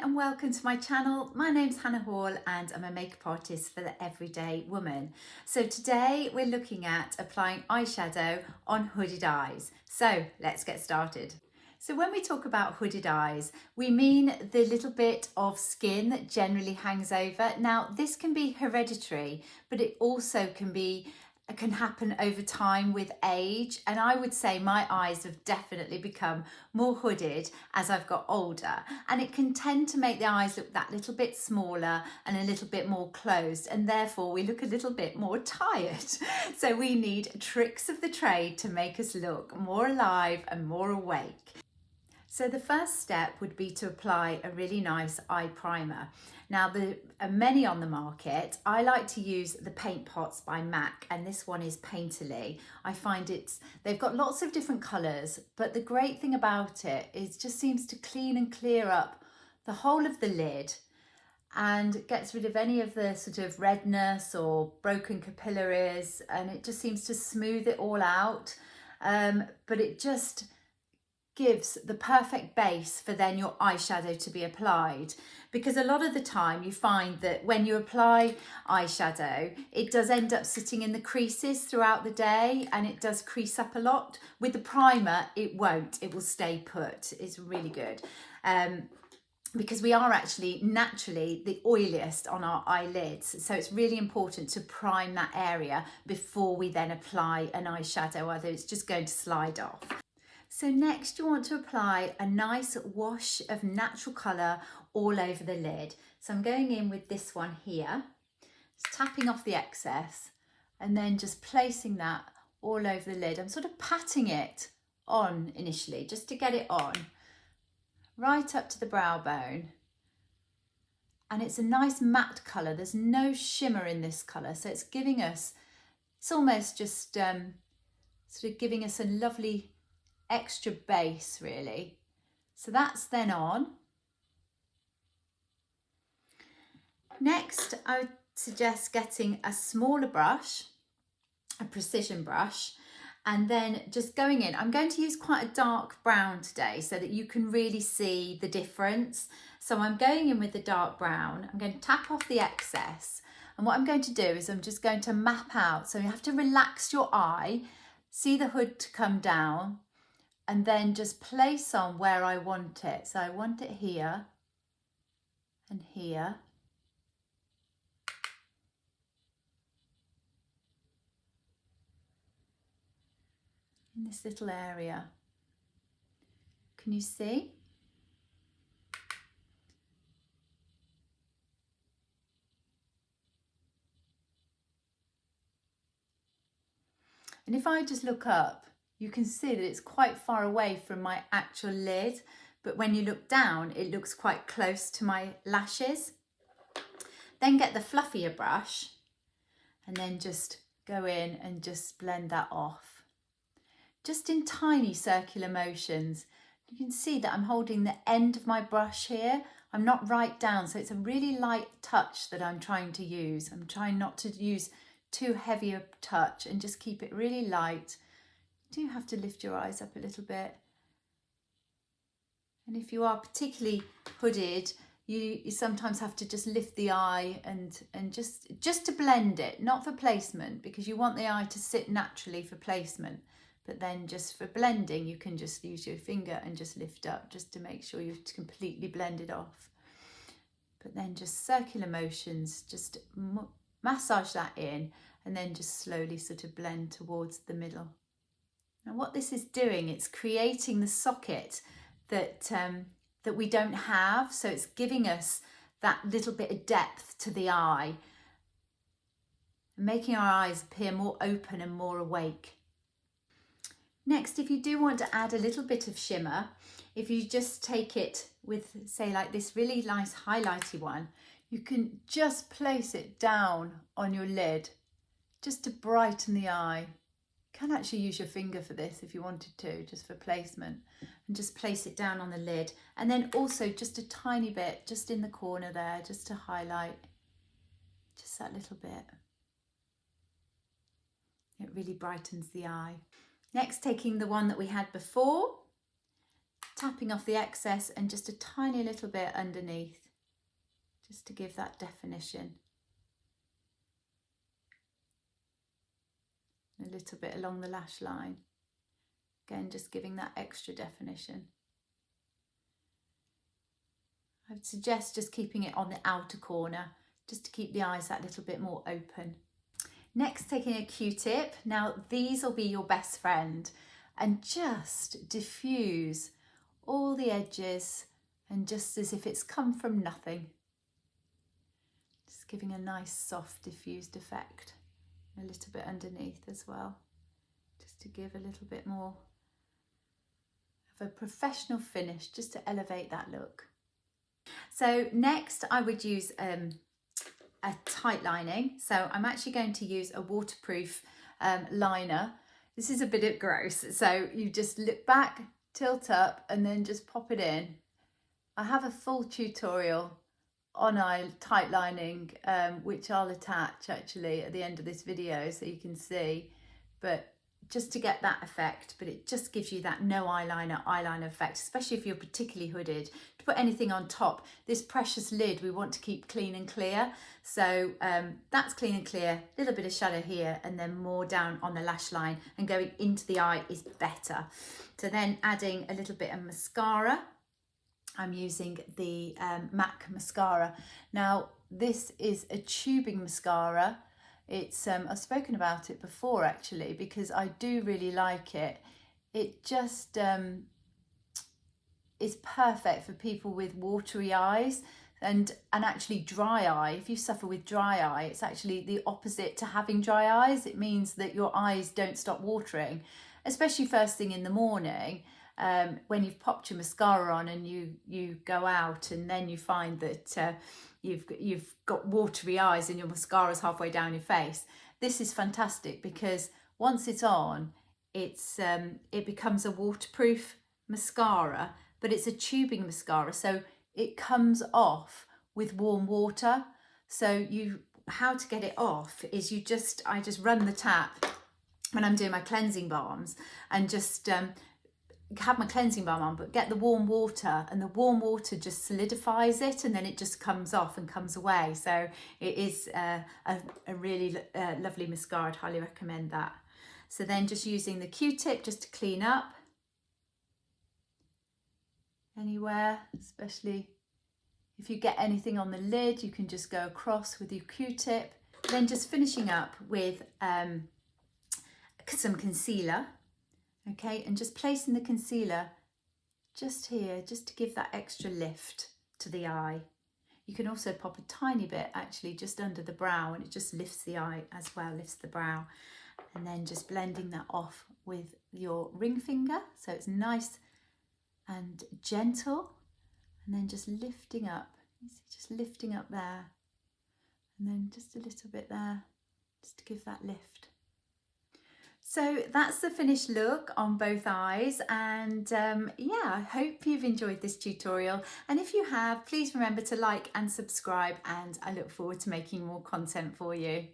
and welcome to my channel. My name's Hannah Hall and I'm a makeup artist for the everyday woman. So today we're looking at applying eyeshadow on hooded eyes. So let's get started. So when we talk about hooded eyes, we mean the little bit of skin that generally hangs over. Now this can be hereditary, but it also can happen over time with age, and I would say my eyes have definitely become more hooded as I've got older, and it can tend to make the eyes look that little bit smaller and a little bit more closed, and therefore we look a little bit more tired. So we need tricks of the trade to make us look more alive and more awake. So the first step would be to apply a really nice eye primer. Now there are many on the market. I like to use the Paint Pots by MAC, and this one is Painterly. I find they've got lots of different colours, but the great thing about it is it just seems to clean and clear up the whole of the lid and gets rid of any of the sort of redness or broken capillaries, and it just seems to smooth it all out. But it just gives the perfect base for then your eyeshadow to be applied, because a lot of the time you find that when you apply eyeshadow it does end up sitting in the creases throughout the day and it does crease up a lot. With the primer it won't, it will stay put. It's really good because we are actually naturally the oiliest on our eyelids, so it's really important to prime that area before we then apply an eyeshadow, otherwise it's just going to slide off. So next you want to apply a nice wash of natural colour all over the lid. So I'm going in with this one here, just tapping off the excess and then just placing that all over the lid. I'm sort of patting it on initially just to get it on, right up to the brow bone. And it's a nice matte colour, there's no shimmer in this colour, so it's almost just sort of giving us a lovely extra base really. So that's then on. Next I would suggest getting a smaller brush, a precision brush, and then just going in. I'm going to use quite a dark brown today so that you can really see the difference. So I'm going in with the dark brown, I'm going to tap off the excess, and what I'm going to do is I'm just going to map out. So you have to relax your eye, see the hood to come down, and then just place on where I want it. So I want it here and here. In this little area. Can you see? And if I just look up, you can see that it's quite far away from my actual lid, but when you look down, it looks quite close to my lashes. Then get the fluffier brush and then just go in and just blend that off. Just in tiny circular motions. You can see that I'm holding the end of my brush here. I'm not right down, so it's a really light touch that I'm trying to use. I'm trying not to use too heavy a touch and just keep it really light. You do have to lift your eyes up a little bit, and if you are particularly hooded, you sometimes have to just lift the eye and just to blend it, not for placement, because you want the eye to sit naturally for placement, but then just for blending you can just use your finger and just lift up just to make sure you've completely blended off. But then just circular motions, just massage that in and then just slowly sort of blend towards the middle. Now what this is doing, it's creating the socket that we don't have, so it's giving us that little bit of depth to the eye, making our eyes appear more open and more awake. Next, if you do want to add a little bit of shimmer, if you just take it with, say, like this really nice highlighty one, you can just place it down on your lid just to brighten the eye. You can actually use your finger for this if you wanted to, just for placement, and just place it down on the lid, and then also just a tiny bit just in the corner there, just to highlight just that little bit. It really brightens the eye. Next, taking the one that we had before, tapping off the excess and just a tiny little bit underneath, just to give that definition. A little bit along the lash line. Again, just giving that extra definition. I would suggest just keeping it on the outer corner, just to keep the eyes that little bit more open. Next, taking a Q-tip. Now, these will be your best friend, and just diffuse all the edges, and just as if it's come from nothing. Just giving a nice soft diffused effect. A little bit underneath as well, just to give a little bit more of a professional finish, just to elevate that look. So next I would use a tight lining. So I'm actually going to use a waterproof liner. This is a bit gross, so you just look back, tilt up, and then just pop it in. I have a full tutorial on tight lining, which I'll attach actually at the end of this video so you can see, but just to get that effect, but it just gives you that no eyeliner effect, especially if you're particularly hooded. To put anything on top, this precious lid we want to keep clean and clear, so that's clean and clear, a little bit of shadow here and then more down on the lash line, and going into the eye is better. So then adding a little bit of mascara. I'm using the MAC mascara. Now this is a tubing mascara. It's I've spoken about it before actually, because I do really like it. It just is perfect for people with watery eyes and actually dry eye. If you suffer with dry eye, it's actually the opposite to having dry eyes. It means that your eyes don't stop watering, especially first thing in the morning. When you've popped your mascara on and you go out, and then you find that you've got watery eyes and your mascara's halfway down your face. This is fantastic because once it's on, it becomes a waterproof mascara, but it's a tubing mascara, so it comes off with warm water. So how to get it off is I just run the tap when I'm doing my cleansing balms, and just have my cleansing balm on, but get the warm water, and the warm water just solidifies it, and then it just comes off and comes away. So it is a really lovely mascara. I'd highly recommend that. So then just using the Q-tip just to clean up anywhere, especially if you get anything on the lid, you can just go across with your Q-tip. Then just finishing up with some concealer. Okay, and just placing the concealer just here, just to give that extra lift to the eye. You can also pop a tiny bit actually just under the brow, and it just lifts the eye as well, lifts the brow. And then just blending that off with your ring finger, so it's nice and gentle. And then just lifting up, you see, just lifting up there. And then just a little bit there, just to give that lift. So that's the finished look on both eyes, and yeah, I hope you've enjoyed this tutorial, and if you have, please remember to like and subscribe, and I look forward to making more content for you.